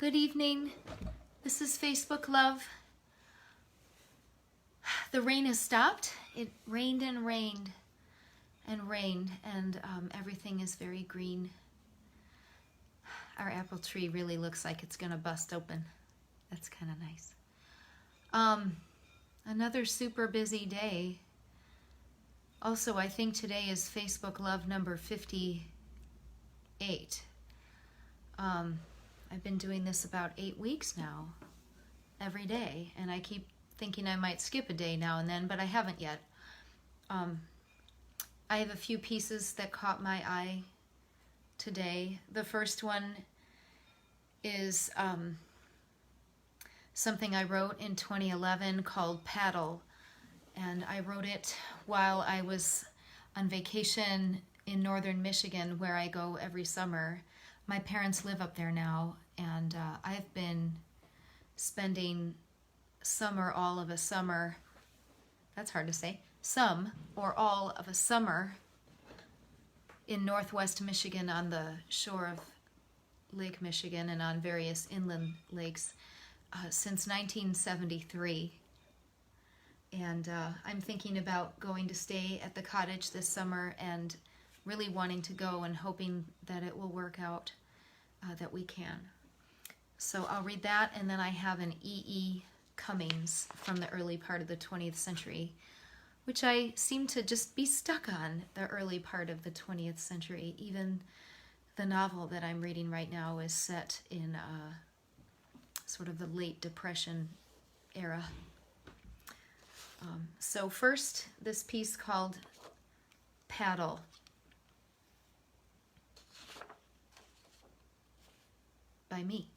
Good evening. This is Facebook Love. The rain has stopped. It rained and rained and rained, and everything is very green. Our apple tree really looks like it's gonna bust open. That's kind of nice. Another super busy day. Also, I think today is Facebook Love number 58. I've been doing this about 8 weeks now, every day, and I keep thinking I might skip a day now and then, but I haven't yet. I have a few pieces that caught my eye today. The first one is something I wrote in 2011 called Paddle, and I wrote it while I was on vacation in northern Michigan, where I go every summer. My parents live up there now, and I've been spending some or all of a summer, that's hard to say, some or all of a summer in northwest Michigan on the shore of Lake Michigan and on various inland lakes since 1973. And I'm thinking about going to stay at the cottage this summer and really wanting to go and hoping that it will work out, that we can. So I'll read that, and then I have an E.E.Cummings from the early part of the 20th century, which I seem to just be stuck on the early part of the 20th century. Even the novel that I'm reading right now is set in sort of the late Depression era. So first, this piece called Paddle. By me.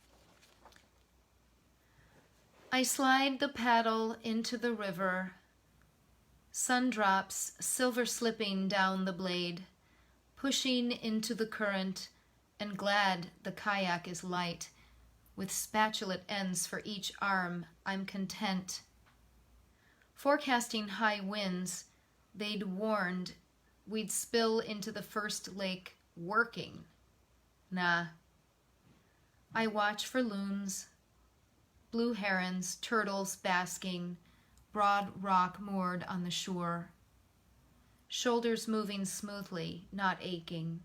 I slide the paddle into the river, sun drops silver slipping down the blade, pushing into the current, and glad the kayak is light. With spatulate ends for each arm, I'm content. Forecasting high winds, they'd warned we'd spill into the first lake working. Nah. I watch for loons, blue herons, turtles basking, broad rock moored on the shore. Shoulders moving smoothly, not aching.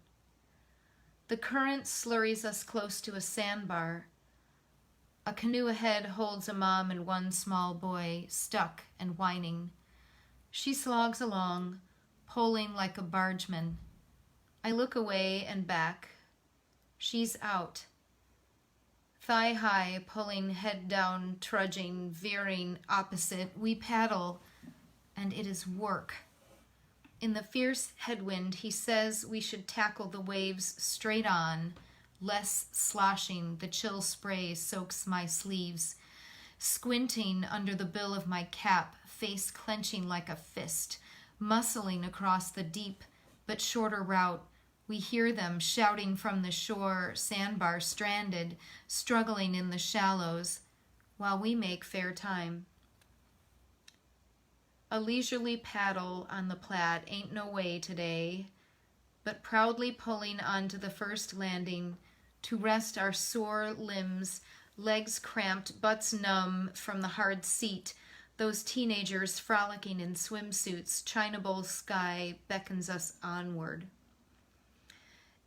The current slurries us close to a sandbar. A canoe ahead holds a mom and one small boy, stuck and whining. She slogs along, poling like a bargeman. I look away and back. She's out. Thigh high, pulling head down, trudging, veering opposite, we paddle, and it is work. In the fierce headwind, he says we should tackle the waves straight on, less sloshing. The chill spray soaks my sleeves. Squinting under the bill of my cap, face clenching like a fist, muscling across the deep but shorter route. We hear them shouting from the shore, sandbar stranded, struggling in the shallows, while we make fair time. A leisurely paddle on the Platte ain't no way today, but proudly pulling onto the first landing to rest our sore limbs, legs cramped, butts numb from the hard seat. Those teenagers frolicking in swimsuits, China Bowl sky beckons us onward.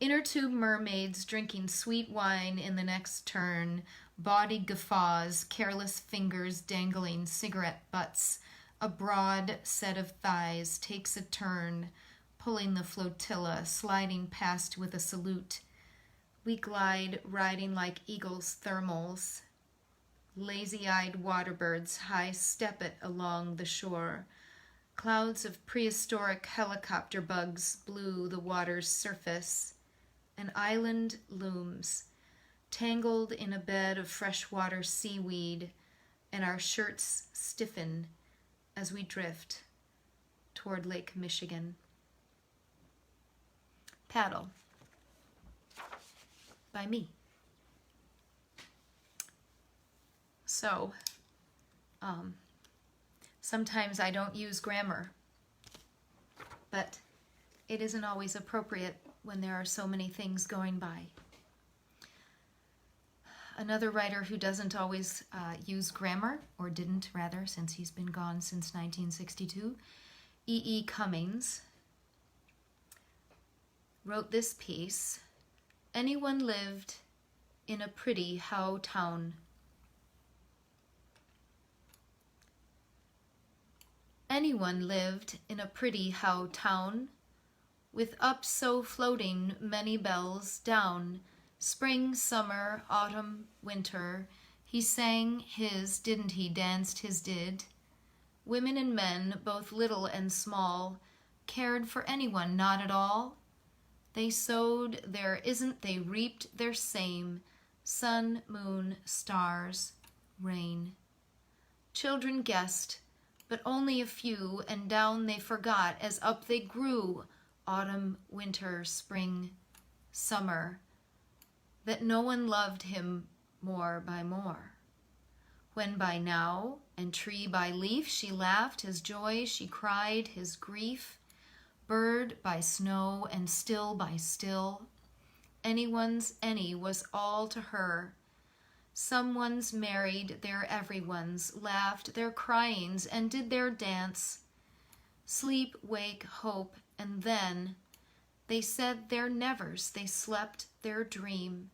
Inner tube mermaids drinking sweet wine in the next turn, body guffaws, careless fingers dangling cigarette butts. A broad set of thighs takes a turn, pulling the flotilla, sliding past with a salute. We glide, riding like eagles' thermals. Lazy-eyed waterbirds high-step it along the shore. Clouds of prehistoric helicopter bugs blue the water's surface. An island looms, tangled in a bed of freshwater seaweed, and our shirts stiffen as we drift toward Lake Michigan. Paddle. By me. So, sometimes I don't use grammar, but it isn't always appropriate when there are so many things going by. Another writer who doesn't always use grammar, or didn't rather, since he's been gone since 1962, E.E.Cummings, wrote this piece. Anyone lived in a pretty how town. Anyone lived in a pretty how town, with up so floating many bells down. Spring, summer, autumn, winter, he sang his, didn't he, danced his did. Women and men, both little and small, cared for anyone not at all. They sowed their isn't, they reaped their same, sun, moon, stars, rain. Children guessed, but only a few, and down they forgot as up they grew, autumn, winter, spring, summer, that no one loved him more by more. When by now, and tree by leaf, she laughed his joy, she cried his grief, bird by snow, and still by still, anyone's any was all to her. Someone's married their everyone's, laughed their cryings, and did their dance, sleep, wake, hope, and then they said their nevers, they slept their dream.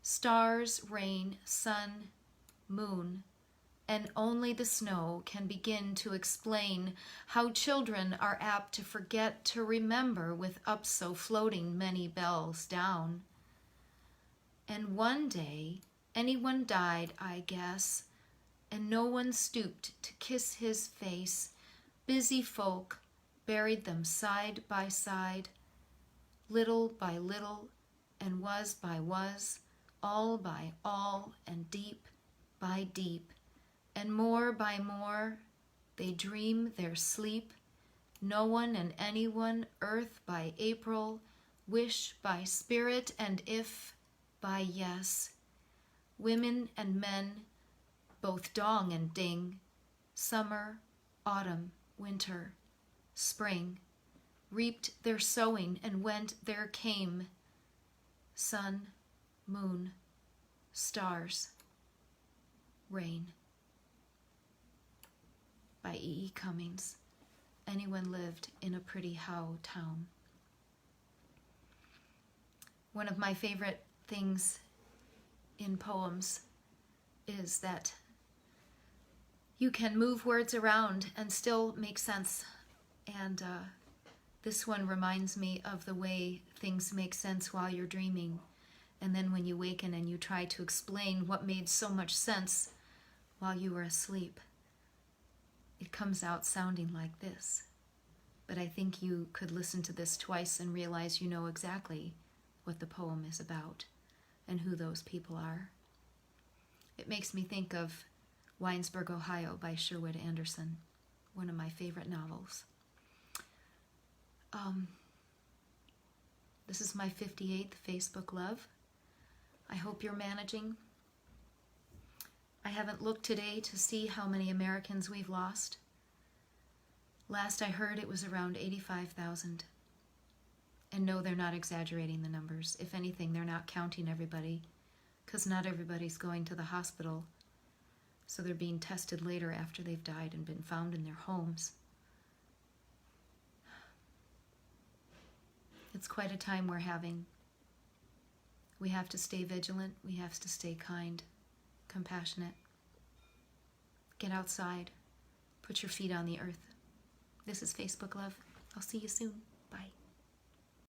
Stars, rain, sun, moon, and only the snow can begin to explain how children are apt to forget to remember with up so floating many bells down. And one day anyone died, I guess, and no one stooped to kiss his face. Busy folk buried them side by side, little by little, and was by was, all by all, and deep by deep, and more by more, they dream their sleep. No one and anyone, earth by April, wish by spirit, and if by yes. Women and men, both dong and ding, summer, autumn, winter, spring, reaped their sowing and went their came. Sun, moon, stars, rain. By E.E.Cummings. Anyone lived in a pretty how town. One of my favorite things in poems is that you can move words around and still make sense. And this one reminds me of the way things make sense while you're dreaming. And then when you waken and you try to explain what made so much sense while you were asleep, it comes out sounding like this. But I think you could listen to this twice and realize you know exactly what the poem is about and who those people are. It makes me think of Winesburg, Ohio by Sherwood Anderson, one of my favorite novels. This is my 58th Facebook Love. I hope you're managing. I haven't looked today to see how many Americans we've lost. Last I heard it was around 85,000. And no, they're not exaggerating the numbers. If anything, they're not counting everybody, because not everybody's going to the hospital. So they're being tested later after they've died and been found in their homes. It's quite a time we're having. We have to stay vigilant. We have to stay kind, compassionate. Get outside. Put your feet on the earth. This is Facebook Love. I'll see you soon. Bye.